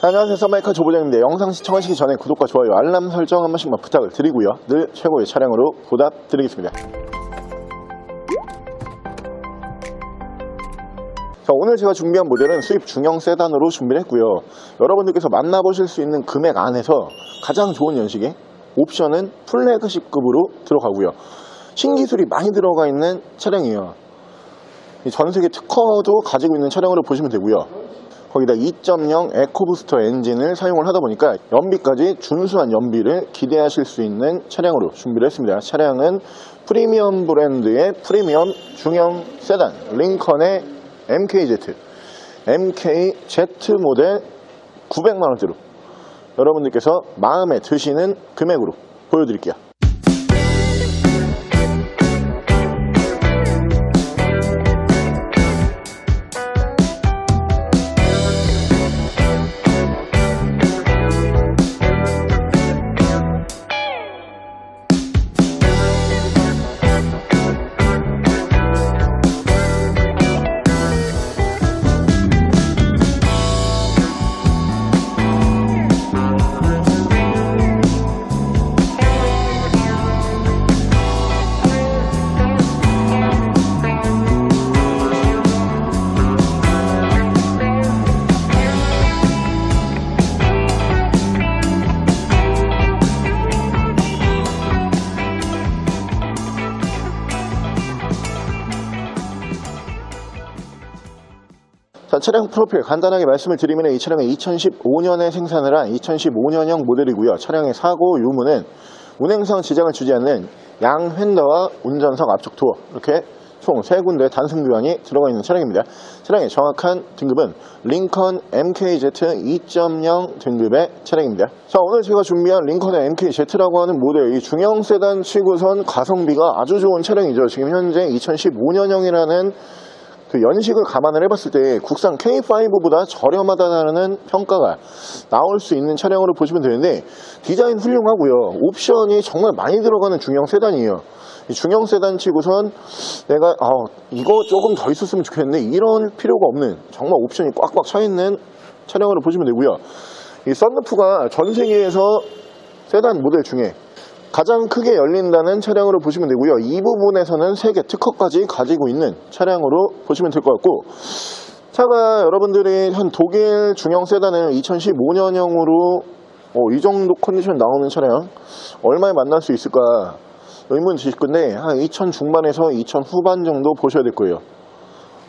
안녕하세요, 썬마이카 조부장입니다. 영상 시청하시기 전에 구독과 좋아요, 알람 설정 한 번씩만 부탁을 드리고요. 늘 최고의 차량으로 보답드리겠습니다. 자, 오늘 제가 준비한 모델은 수입 중형 세단으로 준비를 했고요. 여러분들께서 만나보실 수 있는 금액 안에서 가장 좋은 연식의 옵션은 플래그십급으로 들어가고요. 신기술이 많이 들어가 있는 차량이에요. 전세계 특허도 가지고 있는 차량으로 보시면 되고요. 거기다 2.0 에코부스터 엔진을 사용을 하다 보니까 연비까지 준수한 연비를 기대하실 수 있는 차량으로 준비를 했습니다. 차량은 프리미엄 브랜드의 프리미엄 중형 세단 링컨의 MKZ 모델 900만원대로 여러분들께서 마음에 드시는 금액으로 보여드릴게요. 자, 차량 프로필 간단하게 말씀을 드리면 이 차량은 2015년에 생산을 한 2015년형 모델이고요. 차량의 사고 유무는 운행상 지장을 주지 않는 양 휀더와 운전석 앞쪽 도어 이렇게 총 3군데 단순 교환이 들어가 있는 차량입니다. 차량의 정확한 등급은 링컨 MKZ 2.0 등급의 차량입니다. 자, 오늘 제가 준비한 링컨의 MKZ라고 하는 모델, 이 중형 세단 치고선 가성비가 아주 좋은 차량이죠. 지금 현재 2015년형이라는 그 연식을 감안을 해봤을 때 국산 K5보다 저렴하다는 평가가 나올 수 있는 차량으로 보시면 되는데, 디자인 훌륭하고요. 옵션이 정말 많이 들어가는 중형 세단이에요. 이 중형 세단 치고선 내가 이거 조금 더 있었으면 좋겠는데 이런 필요가 없는, 정말 옵션이 꽉꽉 차있는 차량으로 보시면 되고요. 이 썬루프가 전 세계에서 세단 모델 중에 가장 크게 열린다는 차량으로 보시면 되고요. 이 부분에서는 세계 특허까지 가지고 있는 차량으로 보시면 될 것 같고, 차가 여러분들이 한 독일 중형 세단을 2015년형으로 이 정도 컨디션 나오는 차량 얼마에 만날 수 있을까 의문 드실 건데, 한 2000 중반에서 2000 후반 정도 보셔야 될 거예요.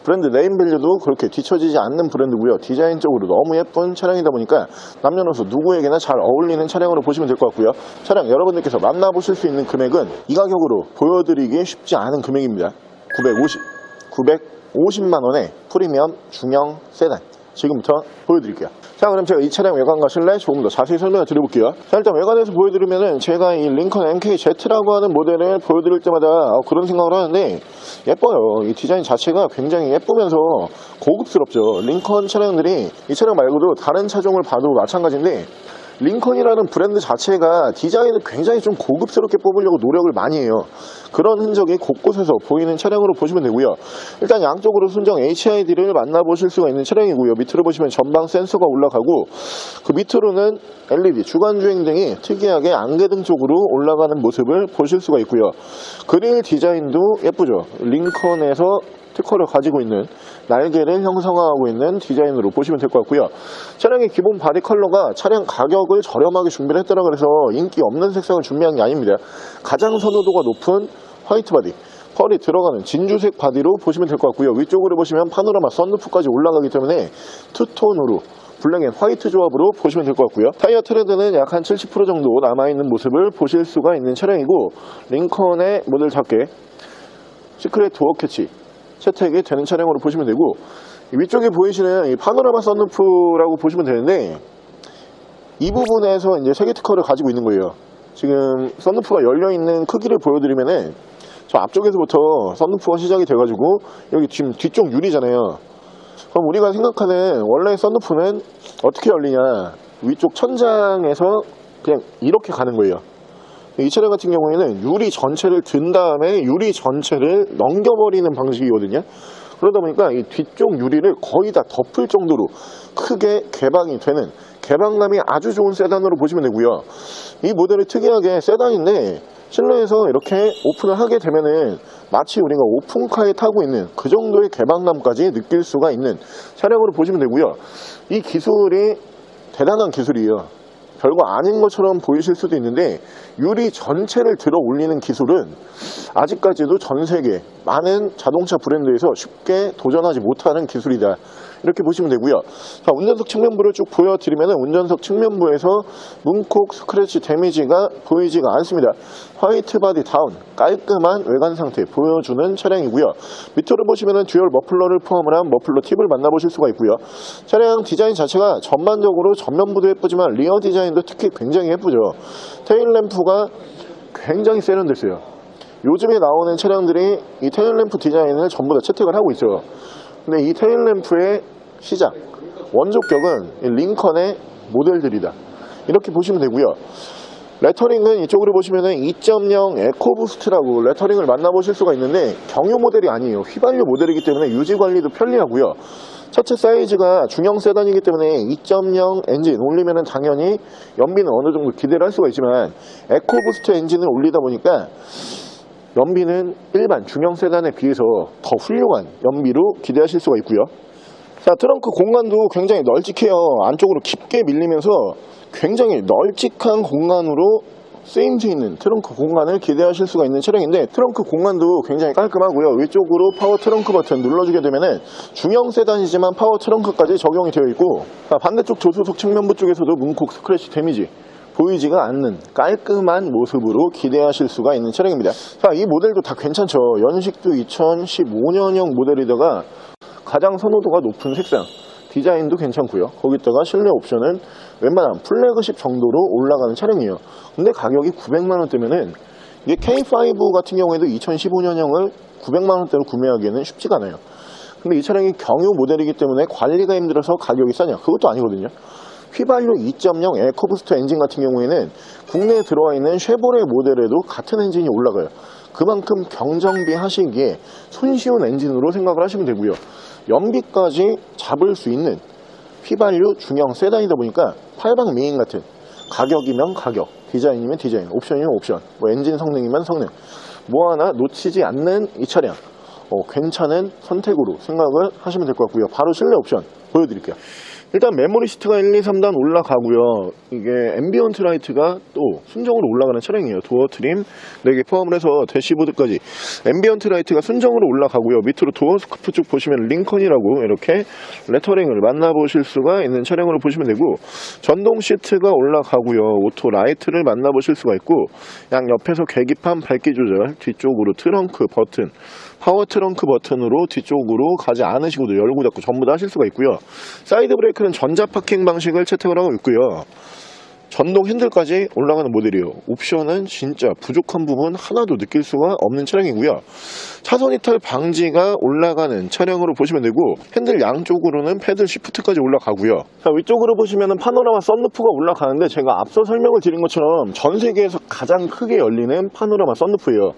브랜드 네임밸류도 그렇게 뒤처지지 않는 브랜드고요. 디자인적으로 너무 예쁜 차량이다 보니까 남녀노소 누구에게나 잘 어울리는 차량으로 보시면 될 것 같고요. 차량 여러분들께서 만나보실 수 있는 금액은 이 가격으로 보여드리기 쉽지 않은 금액입니다. 950만원의 프리미엄 중형 세단 지금부터 보여드릴게요. 자, 그럼 제가 이 차량 외관과 실내 조금 더 자세히 설명을 드려볼게요. 자, 일단 외관에서 보여드리면은 제가 이 링컨 MKZ라고 하는 모델을 보여드릴 때마다 그런 생각을 하는데, 예뻐요. 이 디자인 자체가 굉장히 예쁘면서 고급스럽죠. 링컨 차량들이 이 차량 말고도 다른 차종을 봐도 마찬가지인데, 링컨이라는 브랜드 자체가 디자인을 굉장히 좀 고급스럽게 뽑으려고 노력을 많이 해요. 그런 흔적이 곳곳에서 보이는 차량으로 보시면 되고요. 일단 양쪽으로 순정 HID를 만나보실 수가 있는 차량이고요. 밑으로 보시면 전방 센서가 올라가고, 그 밑으로는 LED 주간주행등이 특이하게 안개등 쪽으로 올라가는 모습을 보실 수가 있고요. 그릴 디자인도 예쁘죠. 링컨에서 특허를 가지고 있는 날개를 형성하고 있는 디자인으로 보시면 될 것 같고요. 차량의 기본 바디 컬러가 차량 가격을 저렴하게 준비를 했다라 그래서 인기 없는 색상을 준비한 게 아닙니다. 가장 선호도가 높은 화이트 바디, 펄이 들어가는 진주색 바디로 보시면 될 것 같고요. 위쪽으로 보시면 파노라마 썬루프까지 올라가기 때문에 투톤으로 블랙 앤 화이트 조합으로 보시면 될 것 같고요. 타이어 트레드는 약 한 70% 정도 남아있는 모습을 보실 수가 있는 차량이고, 링컨의 모델답게 시크릿 도어 캐치 채택이 되는 차량으로 보시면 되고, 위쪽에 보이시는 이 파노라마 썬루프라고 보시면 되는데, 이 부분에서 이제 세계 특허를 가지고 있는 거예요. 지금 썬루프가 열려있는 크기를 보여드리면은 저 앞쪽에서부터 썬루프가 시작이 돼가지고 여기 지금 뒤쪽 유리잖아요. 그럼 우리가 생각하는 원래 썬루프는 어떻게 열리냐, 위쪽 천장에서 그냥 이렇게 가는 거예요. 이 차량 같은 경우에는 유리 전체를 든 다음에 유리 전체를 넘겨버리는 방식이거든요. 그러다 보니까 이 뒤쪽 유리를 거의 다 덮을 정도로 크게 개방이 되는 개방감이 아주 좋은 세단으로 보시면 되고요. 이 모델이 특이하게 세단인데 실내에서 이렇게 오픈을 하게 되면은 마치 우리가 오픈카에 타고 있는 그 정도의 개방감까지 느낄 수가 있는 차량으로 보시면 되고요. 이 기술이 대단한 기술이에요. 별거 아닌 것처럼 보이실 수도 있는데 유리 전체를 들어 올리는 기술은 아직까지도 전 세계 많은 자동차 브랜드에서 쉽게 도전하지 못하는 기술이다, 이렇게 보시면 되고요. 자, 운전석 측면부를 쭉 보여드리면 운전석 측면부에서 문콕 스크래치 데미지가 보이지가 않습니다. 화이트 바디 다운, 깔끔한 외관 상태 보여주는 차량이고요. 밑으로 보시면 듀얼 머플러를 포함을 한 머플러 팁을 만나보실 수가 있고요. 차량 디자인 자체가 전반적으로 전면부도 예쁘지만 리어 디자인도 특히 굉장히 예쁘죠. 테일램프가 굉장히 세련됐어요. 요즘에 나오는 차량들이 이 테일램프 디자인을 전부 다 채택을 하고 있어요. 근데 이 테일램프의 시작, 원조격은 링컨의 모델들이다, 이렇게 보시면 되고요. 레터링은 이쪽으로 보시면 2.0 에코부스트라고 레터링을 만나보실 수가 있는데 경유 모델이 아니에요. 휘발유 모델이기 때문에 유지관리도 편리하고요. 차체 사이즈가 중형 세단이기 때문에 2.0 엔진 올리면 당연히 연비는 어느 정도 기대를 할 수가 있지만 에코부스트 엔진을 올리다 보니까 연비는 일반 중형 세단에 비해서 더 훌륭한 연비로 기대하실 수가 있고요. 자, 트렁크 공간도 굉장히 널찍해요. 안쪽으로 깊게 밀리면서 굉장히 널찍한 공간으로 쓰임새 있는 트렁크 공간을 기대하실 수가 있는 차량인데 트렁크 공간도 굉장히 깔끔하고요. 위쪽으로 파워 트렁크 버튼 눌러주게 되면은 중형 세단이지만 파워 트렁크까지 적용이 되어 있고, 자, 반대쪽 조수석 측면부 쪽에서도 문콕 스크래치 데미지 보이지가 않는 깔끔한 모습으로 기대하실 수가 있는 차량입니다. 자, 이 모델도 다 괜찮죠. 연식도 2015년형 모델이다가 가장 선호도가 높은 색상, 디자인도 괜찮고요. 거기다가 실내 옵션은 웬만한 플래그십 정도로 올라가는 차량이에요. 근데 가격이 900만원대면은 이게 K5 같은 경우에도 2015년형을 900만원대로 구매하기에는 쉽지가 않아요. 근데 이 차량이 경유 모델이기 때문에 관리가 힘들어서 가격이 싸냐? 그것도 아니거든요. 휘발유 2.0 에코부스트 엔진 같은 경우에는 국내에 들어와 있는 쉐보레 모델에도 같은 엔진이 올라가요. 그만큼 경정비 하시기에 손쉬운 엔진으로 생각을 하시면 되고요. 연비까지 잡을 수 있는 휘발유 중형 세단이다 보니까 팔방미인 같은, 가격이면 가격, 디자인이면 디자인, 옵션이면 옵션, 뭐 엔진 성능이면 성능, 뭐 하나 놓치지 않는 이 차량, 괜찮은 선택으로 생각을 하시면 될 것 같고요. 바로 실내 옵션 보여드릴게요. 일단 메모리 시트가 1, 2, 3단 올라가고요. 이게 앰비언트 라이트가 또 순정으로 올라가는 차량이에요. 도어 트림 4개 포함을 해서 대시보드까지 앰비언트 라이트가 순정으로 올라가고요. 밑으로 도어 스코프 쪽 보시면 링컨이라고 이렇게 레터링을 만나보실 수가 있는 차량으로 보시면 되고, 전동 시트가 올라가고요. 오토 라이트를 만나보실 수가 있고, 양 옆에서 계기판 밝기 조절, 뒤쪽으로 트렁크 버튼, 파워 트렁크 버튼으로 뒤쪽으로 가지 않으시고도 열고 닫고 전부 다 하실 수가 있고요. 사이드 브레이크는 전자 파킹 방식을 채택을 하고 있고요. 전동 핸들까지 올라가는 모델이에요. 옵션은 진짜 부족한 부분 하나도 느낄 수가 없는 차량이고요. 차선 이탈 방지가 올라가는 차량으로 보시면 되고, 핸들 양쪽으로는 패들 시프트까지 올라가고요. 자, 위쪽으로 보시면 파노라마 썬루프가 올라가는데 제가 앞서 설명을 드린 것처럼 전 세계에서 가장 크게 열리는 파노라마 썬루프예요.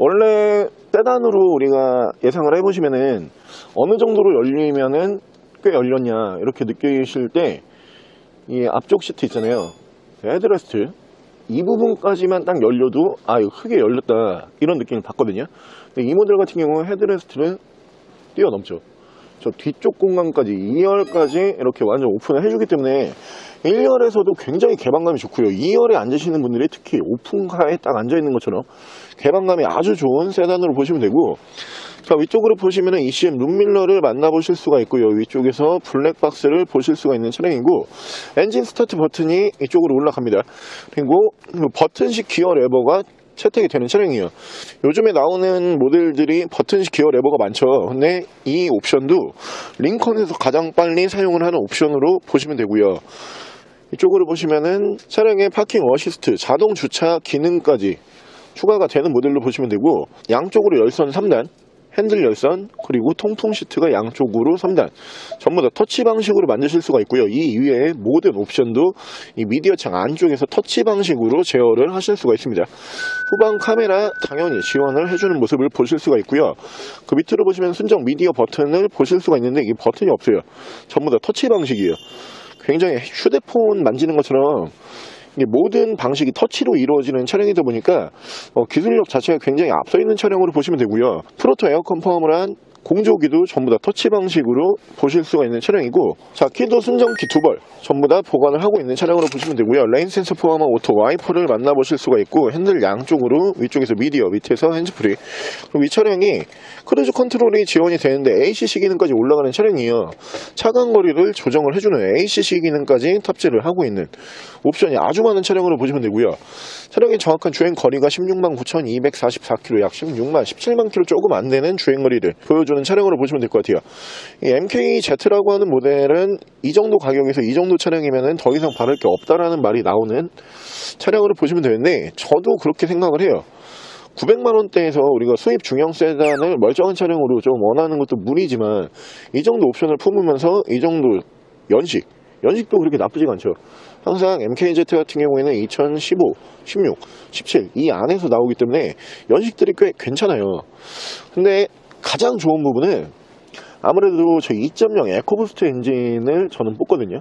원래 세단으로 우리가 예상을 해보시면은 어느 정도로 열리면은 꽤 열렸냐 이렇게 느끼실 때 이 앞쪽 시트 있잖아요. 헤드레스트 이 부분까지만 딱 열려도 아 이거 크게 열렸다 이런 느낌을 받거든요. 근데 이 모델 같은 경우는 헤드레스트는 뛰어넘죠. 저 뒤쪽 공간까지 2열까지 이렇게 완전 오픈을 해주기 때문에 1열에서도 굉장히 개방감이 좋고요. 2열에 앉으시는 분들이 특히 오픈카에 딱 앉아있는 것처럼 개방감이 아주 좋은 세단으로 보시면 되고, 자, 위쪽으로 보시면 ECM 룸밀러를 만나보실 수가 있고요. 위쪽에서 블랙박스를 보실 수가 있는 차량이고, 엔진 스타트 버튼이 이쪽으로 올라갑니다. 그리고 버튼식 기어 레버가 채택이 되는 차량이에요. 요즘에 나오는 모델들이 버튼식 기어 레버가 많죠. 근데 이 옵션도 링컨에서 가장 빨리 사용을 하는 옵션으로 보시면 되고요. 이쪽으로 보시면은 차량의 파킹 어시스트, 자동 주차 기능까지 추가가 되는 모델로 보시면 되고, 양쪽으로 열선 3단, 핸들 열선, 그리고 통풍 시트가 양쪽으로 3단 전부 다 터치 방식으로 만드실 수가 있고요. 이 위에 모든 옵션도 이 미디어 창 안쪽에서 터치 방식으로 제어를 하실 수가 있습니다. 후방 카메라 당연히 지원을 해주는 모습을 보실 수가 있고요. 그 밑으로 보시면 순정 미디어 버튼을 보실 수가 있는데 이 버튼이 없어요. 전부 다 터치 방식이에요. 굉장히 휴대폰 만지는 것처럼 이게 모든 방식이 터치로 이루어지는 차량이다 보니까 기술력 자체가 굉장히 앞서 있는 차량으로 보시면 되고요. 프로토 에어컨 포함을 한 공조기도 전부 다 터치 방식으로 보실 수가 있는 차량이고, 자, 키도 순정키 2벌 전부 다 보관을 하고 있는 차량으로 보시면 되고요. 레인 센서 포함한 오토 와이퍼를 만나보실 수가 있고, 핸들 양쪽으로 위쪽에서 미디어, 밑에서 핸즈프리. 그리고 이 차량이 크루즈 컨트롤이 지원이 되는데 ACC 기능까지 올라가는 차량이에요. 차간 거리를 조정을 해주는 ACC 기능까지 탑재를 하고 있는 옵션이 아주 많은 차량으로 보시면 되고요. 차량의 정확한 주행 거리가 169,244km, 약 17만 km 조금 안 되는 주행 거리를 보여주는 차량으로 보시면 될 것 같아요. 이 MKZ라고 하는 모델은 이 정도 가격에서 이 정도 차량이면 더 이상 바랄 게 없다라는 말이 나오는 차량으로 보시면 되는데, 저도 그렇게 생각을 해요. 900만원대에서 우리가 수입 중형 세단을 멀쩡한 차량으로 좀 원하는 것도 무리지만, 이 정도 옵션을 품으면서 이 정도 연식도 그렇게 나쁘지가 않죠. 항상 MKZ 같은 경우에는 2015, 16, 17 이 안에서 나오기 때문에 연식들이 꽤 괜찮아요. 근데 가장 좋은 부분은 아무래도 저 2.0 에코부스트 엔진을 저는 뽑거든요.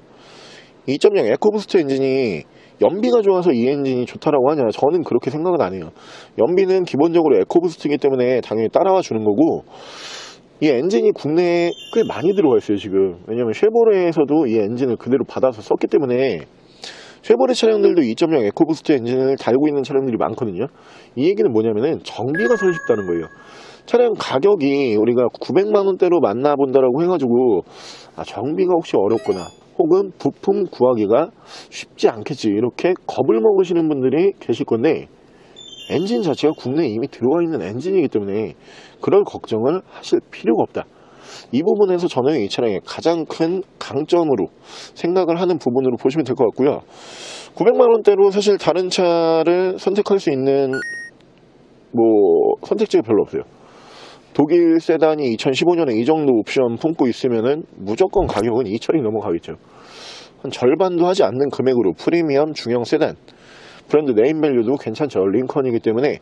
2.0 에코부스트 엔진이 연비가 좋아서 이 엔진이 좋다라고 하냐, 저는 그렇게 생각은 안 해요. 연비는 기본적으로 에코부스트이기 때문에 당연히 따라와 주는 거고, 이 엔진이 국내에 꽤 많이 들어와 있어요 지금. 왜냐면 쉐보레에서도 이 엔진을 그대로 받아서 썼기 때문에 쉐보레 차량들도 2.0 에코부스트 엔진을 달고 있는 차량들이 많거든요. 이 얘기는 뭐냐면은 정비가 손쉽다는 거예요. 차량 가격이 우리가 900만원대로 만나본다라고 해가지고 정비가 혹시 어렵거나 혹은 부품 구하기가 쉽지 않겠지, 이렇게 겁을 먹으시는 분들이 계실 건데, 엔진 자체가 국내에 이미 들어와 있는 엔진이기 때문에 그럴 걱정을 하실 필요가 없다. 이 부분에서 저는 이 차량의 가장 큰 강점으로 생각을 하는 부분으로 보시면 될 것 같고요. 900만원대로 사실 다른 차를 선택할 수 있는 선택지가 별로 없어요. 독일 세단이 2015년에 이 정도 옵션 품고 있으면은 무조건 가격은 2천이 넘어가겠죠. 한 절반도 하지 않는 금액으로 프리미엄 중형 세단, 브랜드 네임밸류도 괜찮죠. 링컨이기 때문에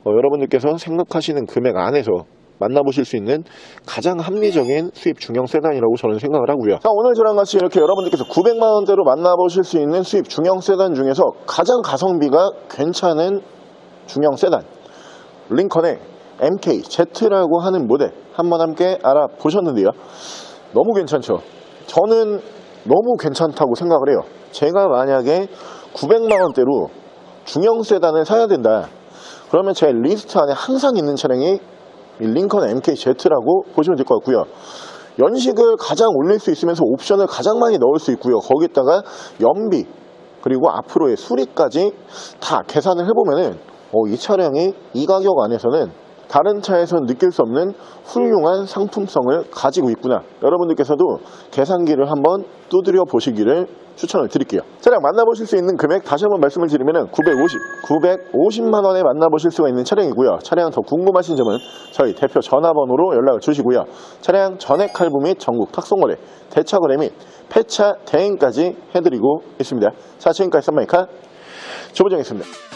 여러분들께서 생각하시는 금액 안에서 만나보실 수 있는 가장 합리적인 수입 중형 세단이라고 저는 생각을 하고요. 자, 오늘 저랑 같이 이렇게 여러분들께서 900만원대로 만나보실 수 있는 수입 중형 세단 중에서 가장 가성비가 괜찮은 중형 세단, 링컨의 MKZ라고 하는 모델 한번 함께 알아보셨는데요. 너무 괜찮죠. 저는 너무 괜찮다고 생각을 해요. 제가 만약에 900만원대로 중형 세단을 사야 된다, 그러면 제 리스트 안에 항상 있는 차량이 이 링컨 MKZ라고 보시면 될 것 같고요. 연식을 가장 올릴 수 있으면서 옵션을 가장 많이 넣을 수 있고요. 거기다가 연비 그리고 앞으로의 수리까지 다 계산을 해보면은 이 차량이 이 가격 안에서는 다른 차에서 느낄 수 없는 훌륭한 상품성을 가지고 있구나, 여러분들께서도 계산기를 한번 두드려 보시기를 추천을 드릴게요. 차량 만나보실 수 있는 금액 다시 한번 말씀을 드리면 950만원에 만나보실 수가 있는 차량이고요. 차량 더 궁금하신 점은 저희 대표 전화번호로 연락을 주시고요. 차량 전액 할부 및 전국 탁송거래, 대차거래 및 폐차 대행까지 해드리고 있습니다. 자, 지금까지 썬마이카 조보정이었습니다.